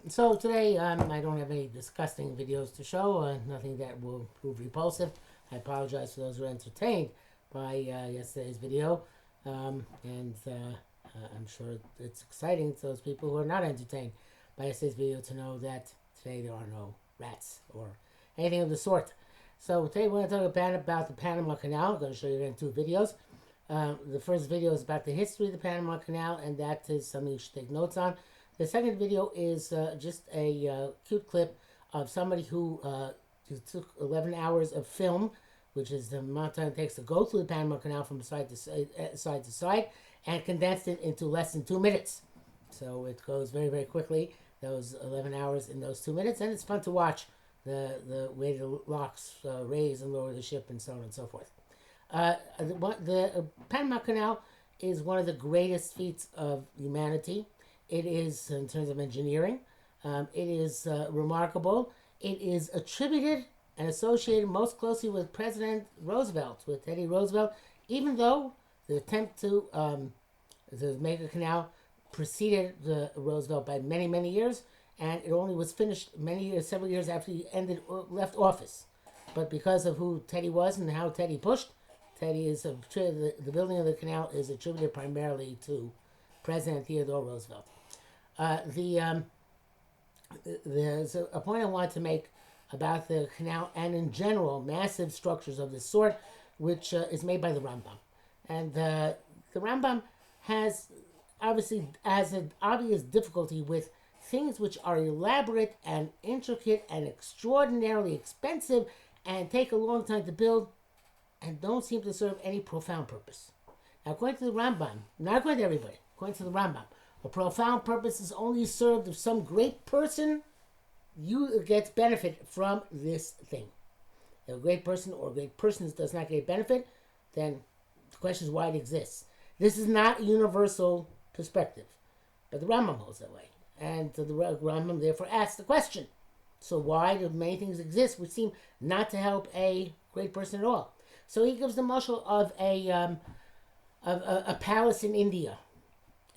So today, I don't have any disgusting videos to show, nothing that will prove repulsive. I apologize for those who are entertained by yesterday's video, and I'm sure it's exciting to those people who are not entertained by yesterday's video to know that today there are no rats or anything of the sort. So today we're going to talk about the Panama Canal. I'm going to show you in two videos. The first video is about the history of the Panama Canal, and that is something you should take notes on. The second video is just a cute clip of somebody who took 11 hours of film, which is the amount of time it takes to go through the Panama Canal from side to side, and condensed it into less than 2 minutes. So it goes very, very quickly, those 11 hours in those 2 minutes, and it's fun to watch the way the locks raise and lower the ship and so on and so forth. The Panama Canal is one of the greatest feats of humanity. It is, in terms of engineering, it is remarkable. It is attributed and associated most closely with President Roosevelt, with Teddy Roosevelt, even though the attempt to make a canal preceded Roosevelt by many, many years, and it only was finished several years after he left office. But because of who Teddy was and how Teddy pushed, the building of the canal is attributed primarily to President Theodore Roosevelt. There's a point I want to make about the canal and in general massive structures of this sort, which is made by the Rambam. And the Rambam has an obvious difficulty with things which are elaborate and intricate and extraordinarily expensive and take a long time to build and don't seem to serve any profound purpose. Now, according to the Rambam, not according to everybody, according to the Rambam, a profound purpose is only served if some great person gets benefit from this thing. If a great person or great persons does not get benefit, then the question is why it exists. This is not a universal perspective, but the Rambam holds that way. And the Rambam therefore asks the question, so why do many things exist which seem not to help a great person at all? So he gives the mashal of a palace in India.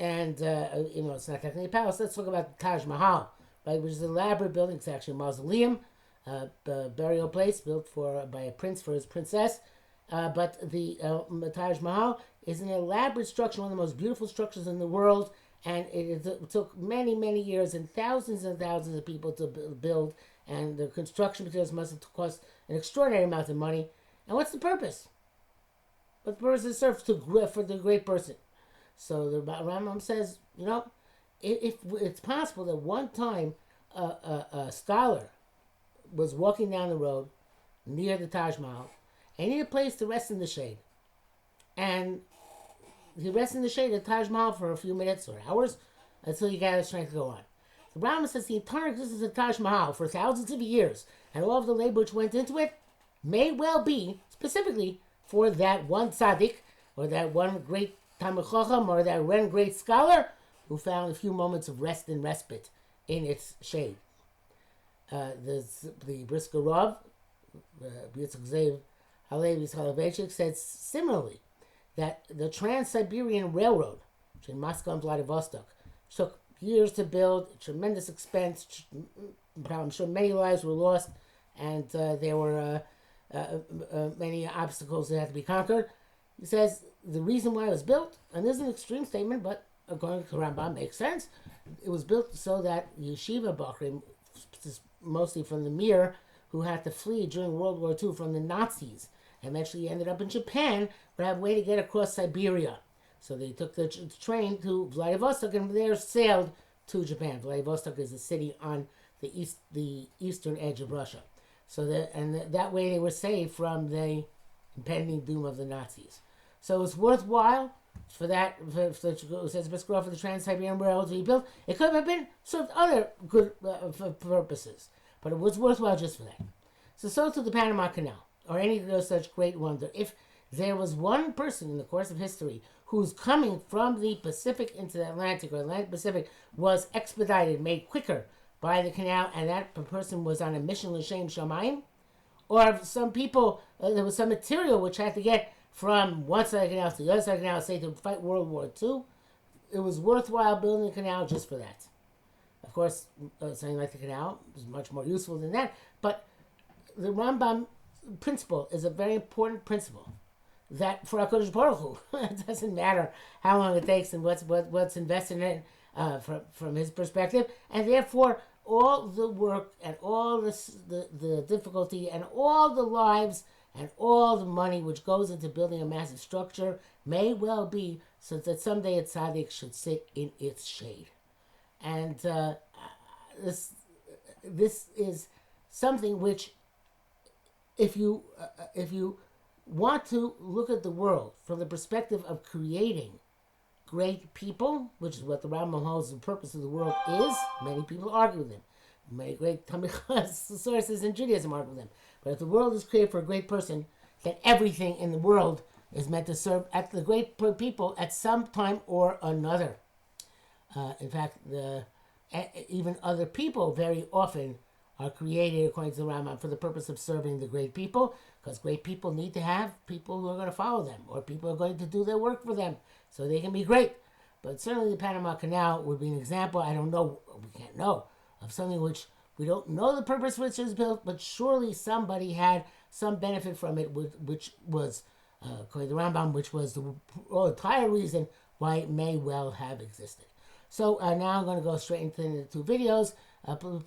And, it's not technically a palace. Let's talk about the Taj Mahal, right, which is an elaborate building. It's actually a mausoleum, a burial place built by a prince for his princess. But the Taj Mahal is an elaborate structure, one of the most beautiful structures in the world. And it took many, many years and thousands of people to build. And the construction materials must have cost an extraordinary amount of money. And what's the purpose? What purpose is served for the great person? So the Rambam says, if it's possible that one time a scholar was walking down the road near the Taj Mahal and he needed a place to rest in the shade. And he rests in the shade of the Taj Mahal for a few minutes or hours until he got his strength to go on. The Rambam says the entire existence of the Taj Mahal for thousands of years and all of the labor which went into it may well be specifically for that one tzaddik or that one great Talmid Chacham or that one great scholar who found a few moments of rest and respite in its shade. The Brisker Rav, Yitzchak Zev Halevi Soloveitchik, said similarly that the Trans-Siberian Railroad, between Moscow and Vladivostok, took years to build, tremendous expense. I'm sure many lives were lost, and there were many obstacles that had to be conquered. He says the reason why it was built, and this is an extreme statement, but according to Rambam, makes sense. It was built so that yeshiva bachrim, mostly from the Mir, who had to flee during World War II from the Nazis, eventually ended up in Japan, but had a way to get across Siberia. So they took the train to Vladivostok and from there sailed to Japan. Vladivostok is a city on the eastern edge of Russia. So that way they were saved from the impending doom of the Nazis. So it was worthwhile for the Trans-Siberian Railroad to be built. It could have been served other good purposes, but it was worthwhile just for that. So to the Panama Canal, or any such great wonder. If there was one person in the course of history who's coming from the Pacific into the Atlantic, or Atlantic Pacific, was expedited, made quicker by the canal, and that person was on a mission l'shem shamayim, or some people, there was some material which had to get from one side of the canal to the other side of the canal, say to fight World War II, it was worthwhile building a canal just for that. Of course, something like the canal is much more useful than that. But the Rambam principle is a very important principle. That for HaKadosh Baruch Hu, it doesn't matter how long it takes and what's invested in it from his perspective, and therefore all the work and all the difficulty and all the lives and all the money which goes into building a massive structure may well be so that someday a tzaddik should sit in its shade. And this is something which, if you want to look at the world from the perspective of creating great people, which is what the Rambam holds the purpose of the world is, many people argue with him. Many great sources in Judaism argue with him. But if the world is created for a great person, then everything in the world is meant to serve at the great people at some time or another. In fact, even other people very often are created, according to the Rambam, for the purpose of serving the great people, because great people need to have people who are going to follow them, or people are going to do their work for them, so they can be great. But certainly the Panama Canal would be an example, we can't know, of something which we don't know the purpose which it was built, but surely somebody had some benefit from it, which was, according to the Rambam, which was the entire reason why it may well have existed. So now I'm going to go straight into the two videos.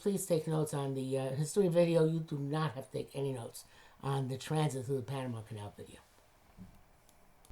Please take notes on the history video. You do not have to take any notes on the transit through the Panama Canal video.